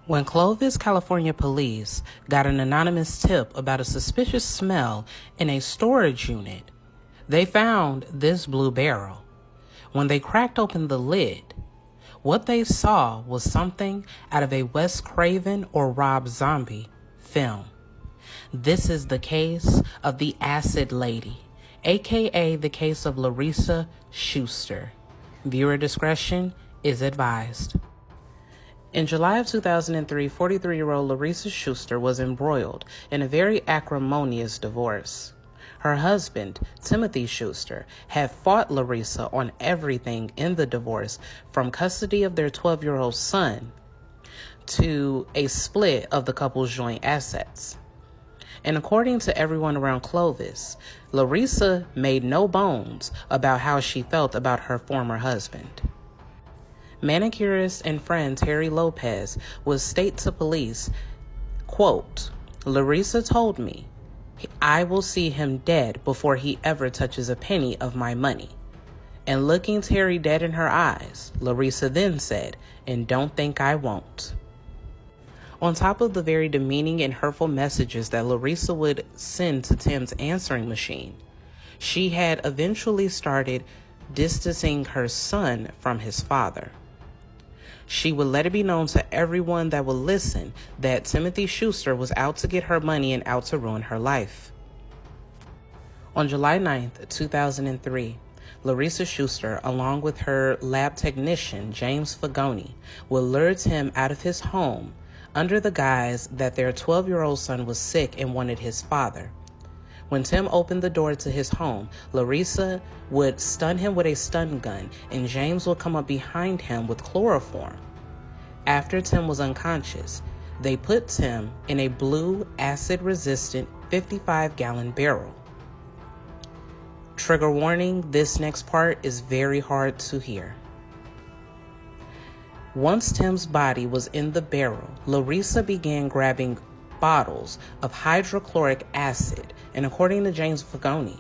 When Clovis, California police got an anonymous tip about a suspicious smell in a storage unit, they found this blue barrel. When they cracked open the lid, what they saw was something out of a Wes Craven or Rob Zombie film. This is the case of the Acid Lady, aka the case of Salacious Shuester. Viewer discretion is advised. In July of 2003, 43-year-old Salacious Shuester was embroiled in a very acrimonious divorce. Her husband, Timothy Shuester, had fought Larissa on everything in the divorce, from custody of their 12-year-old son to a split of the couple's joint assets. And according to everyone around Clovis, Larissa made no bones about how she felt about her former husband. Manicurist and friend Terry Lopez would state to police, quote, "Larissa told me, I will see him dead before he ever touches a penny of my money." And looking Terry dead in her eyes, Larissa then said, "And don't think I won't." On top of the very demeaning and hurtful messages that Larissa would send to Tim's answering machine, she had eventually started distancing her son from his father. She would let it be known to everyone that would listen that Timothy Shuester was out to get her money and out to ruin her life. On July 9th, 2003, Salacious Shuester, along with her lab technician, James Fagoni, would lure Tim out of his home under the guise that their 12-year-old son was sick and wanted his father. When Tim opened the door to his home, Larissa would stun him with a stun gun, and James would come up behind him with chloroform. After Tim was unconscious, they put Tim in a blue acid-resistant 55-gallon barrel. Trigger warning, this next part is very hard to hear. Once Tim's body was in the barrel, Larissa began grabbing bottles of hydrochloric acid, and according to James Fagoni,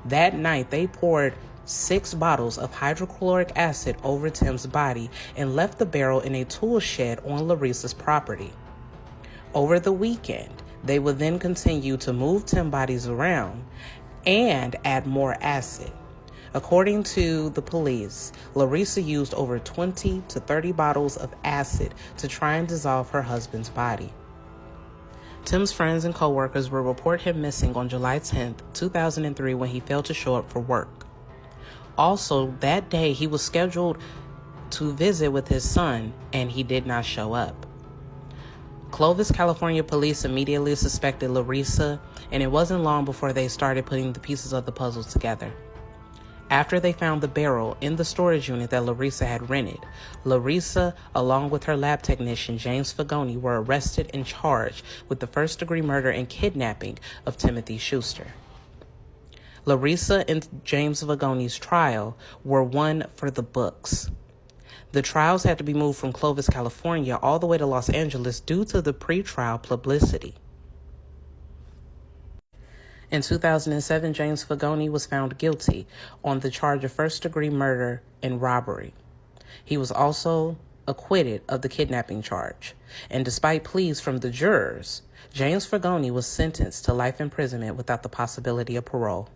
that night they poured 6 bottles of hydrochloric acid over Tim's body and left the barrel in a tool shed on Larissa's property. Over the weekend, they would then continue to move Tim's bodies around and add more acid. According to the police, Larissa used over 20 to 30 bottles of acid to try and dissolve her husband's body. Tim's friends and co-workers will report him missing on July 10th, 2003 when he failed to show up for work. Also, that day he was scheduled to visit with his son and he did not show up. Clovis, California police immediately suspected Larissa, and it wasn't long before they started putting the pieces of the puzzle together. After they found the barrel in the storage unit that Larissa had rented, Larissa, along with her lab technician, James Fagoni, were arrested and charged with the first-degree murder and kidnapping of Timothy Shuester. Larissa and James Fagoni's trial were one for the books. The trials had to be moved from Clovis, California, all the way to Los Angeles due to the pre-trial publicity. In 2007, James Fagoni was found guilty on the charge of first-degree murder and robbery. He was also acquitted of the kidnapping charge. And despite pleas from the jurors, James Fagoni was sentenced to life imprisonment without the possibility of parole.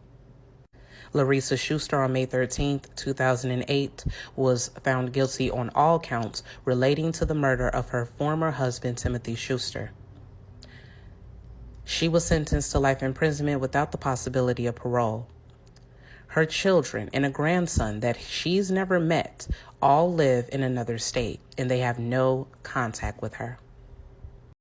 Salacious Shuester on May 13, 2008, was found guilty on all counts relating to the murder of her former husband, Timothy Shuester. She was sentenced to life imprisonment without the possibility of parole. Her children and a grandson that she's never met all live in another state, and they have no contact with her.